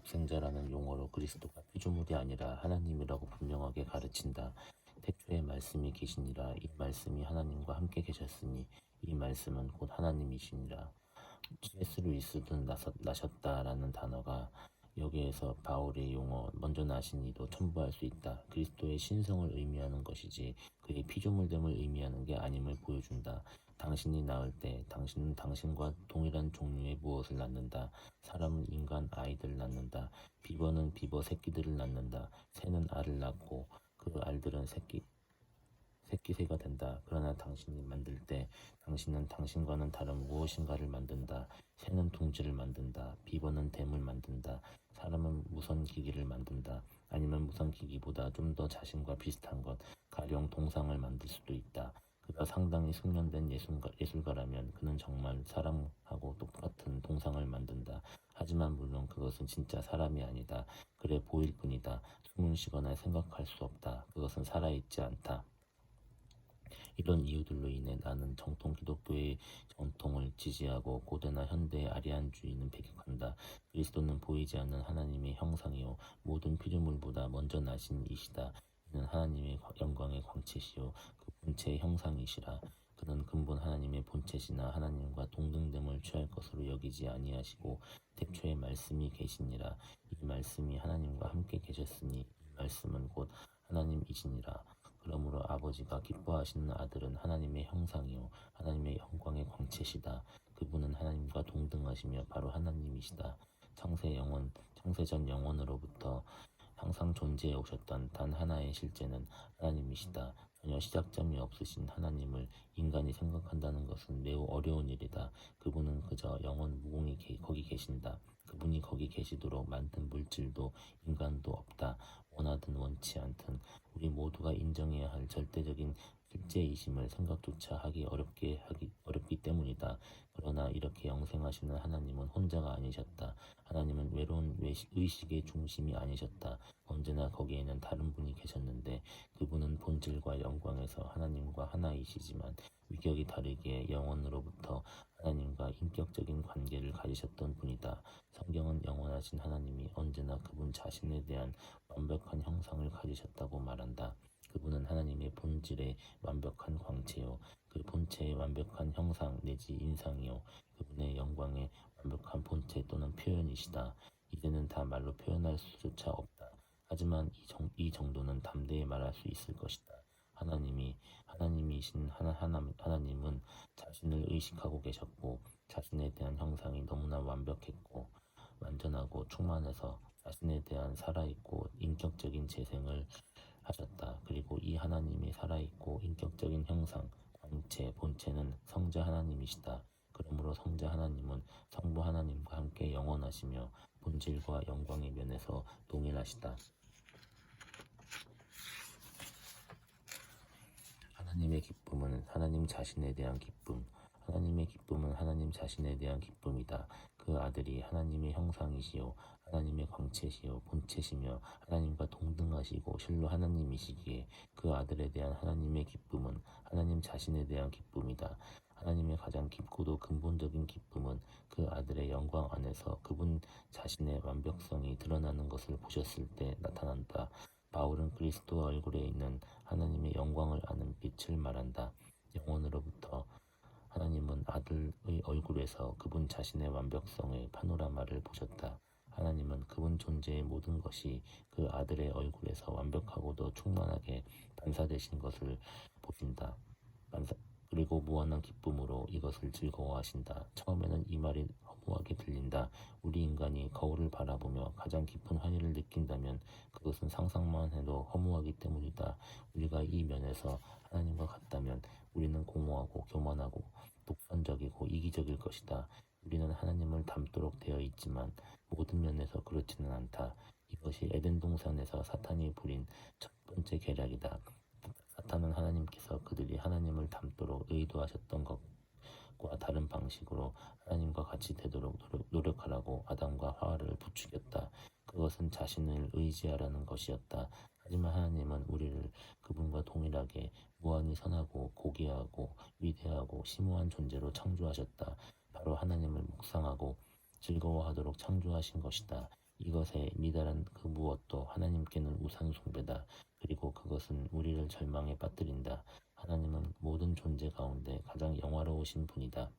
독생자라는 용어로 그리스도가 피조물이 아니라 하나님이라고 분명하게 가르친다. 태초에 말씀이 계시니라. 이 말씀이 하나님과 함께 계셨으니 이 말씀은 곧 하나님이시니라. C.S. 루이스는 나셨다라는 단어가 여기에서 바울의 용어 먼저 나신 이도 첨부할 수 있다. 그리스도의 신성을 의미하는 것이지 그의 피조물됨을 의미하는 게 아님을 보여준다. 당신이 낳을 때 당신은 당신과 동일한 종류의 무엇을 낳는다. 사람은 인간 아이들을 낳는다. 비버는 비버 새끼들을 낳는다. 새는 알을 낳고 그 알들은 새끼새가 된다. 그러나 당신이 만들 때 당신은 당신과는 다른 무엇인가를 만든다. 새는 둥지를 만든다. 비버는 뱀을 만든다. 사람은 무선기기를 만든다. 아니면 무선기기보다 좀 더 자신과 비슷한 것, 가령 동상을 만들 수도 있다. 그가 상당히 숙련된 예술가라면 그는 정말 사람하고 똑같은 동상을 만든다. 하지만 물론 그것은 진짜 사람이 아니다. 그래 보일 뿐이다. 숨을 쉬거나 생각할 수 없다. 그것은 살아있지 않다. 이런 이유들로 인해 나는 정통 기독교의 전통을 지지하고 고대나 현대의 아리안주의는 배격한다. 그리스도는 보이지 않는 하나님의 형상이요 모든 피조물보다 먼저 나신 이시다. 이는 하나님의 영광의 광채시요 그 본체의 형상이시라. 그는 근본 하나님의 본체시나 하나님과 동등됨을 취할 것으로 여기지 아니하시고 태초에 말씀이 계시니라. 이 말씀이 하나님과 함께 계셨으니 이 말씀은 곧 하나님이시니라. 그러므로 아버지가 기뻐하시는 아들은 하나님의 형상이요 하나님의 영광의 광채시다. 그분은 하나님과 동등하시며 바로 하나님이시다. 창세전 영원으로부터 항상 존재해 오셨던 단 하나의 실제는 하나님이시다. 전혀 시작점이 없으신 하나님을 인간이 생각한다는 것은 매우 어려운 일이다. 그분은 그저 영원 무궁히 거기 계신다. 그분이 거기 계시도록 만든 물질도 인간도 없다. 원하든 원치 않든 우리 모두가 인정해야 할 절대적인 실제이심을 생각조차 하기 어렵기 때문이다. 그러나 이렇게 영생하시는 하나님은 혼자가 아니셨다. 하나님은 외로운 의식의 중심이 아니셨다. 언제나 거기에는 다른 분이 계셨는데 그분은 본질과 영광에서 하나님과 하나이시지만 위격이 다르기에 영원으로부터 하나님과 인격적인 관계를 가지셨던 분이다. 성경은 영원하신 하나님이 언제나 그분 자신에 대한 완벽한 형상을 가지셨다고 말한다. 그분은 하나님의 본질의 완벽한 광채요 그 본체의 완벽한 형상 내지 인상이요 그분의 영광의 완벽한 본체 또는 표현이시다. 이제는 다 말로 표현할 수조차 없다. 하지만 이 정도는 담대히 말할 수 있을 것이다. 하나님이신 하나님은 자신을 의식하고 계셨고 자신에 대한 형상이 너무나 완벽했고 완전하고 충만해서 자신에 대한 살아있고 인격적인 재생을 하셨다. 그리고 이 하나님이 살아있고 인격적인 형상, 광채, 본체는 성자 하나님이시다. 그러므로 성자 하나님은 성부 하나님과 함께 영원하시며 본질과 영광의 면에서 동일하시다. 하나님의 기쁨은 하나님 자신에 대한 기쁨, 하나님의 기쁨은 하나님 자신에 대한 기쁨이다. 그 아들이 하나님의 형상이시요 하나님의 광채시요 본체시며 하나님과 동등하시고 실로 하나님이시기에 그 아들에 대한 하나님의 기쁨은 하나님 자신에 대한 기쁨이다. 하나님의 가장 깊고도 근본적인 기쁨은 그 아들의 영광 안에서 그분 자신의 완벽성이 드러나는 것을 보셨을 때 나타난다. 바울은 그리스도 얼굴에 있는 하나님의 영광을 아는 빛을 말한다. 영원으로부터 하나님은 아들의 얼굴에서 그분 자신의 완벽성의 파노라마를 보셨다. 하나님은 그분 존재의 모든 것이 그 아들의 얼굴에서 완벽하고도 충만하게 반사되신 것을 보신다. 그리고 무한한 기쁨으로 이것을 즐거워하신다. 처음에는 이 말이 허무하게 들린다. 우리 인간이 거울을 바라보며 가장 깊은 환희를 느낀다면 그것은 상상만 해도 허무하기 때문이다. 우리가 이 면에서 하나님과 같다면 우리는 공허하고 교만하고 독선적이고 이기적일 것이다. 우리는 하나님을 닮도록 되어 있지만 모든 면에서 그렇지는 않다. 이것이 에덴 동산에서 사탄이 부린 첫 번째 계략이다. 사탄은 하나님께서 그들이 하나님을 닮도록 의도하셨던 것과 다른 방식으로 하나님과 같이 되도록 노력하라고 아담과 하와를 부추겼다. 그것은 자신을 의지하라는 것이었다. 하지만 하나님은 우리를 그분과 동일하게 무한히 선하고 고귀하고 위대하고 심오한 존재로 창조하셨다. 바로 하나님을 묵상하고 즐거워하도록 창조하신 것이다. 이것에 미달한 그 무엇도 하나님께는 우상 숭배다. 그리고 그것은 우리를 절망에 빠뜨린다. 하나님은 모든 존재 가운데 가장 영화로우신 분이다.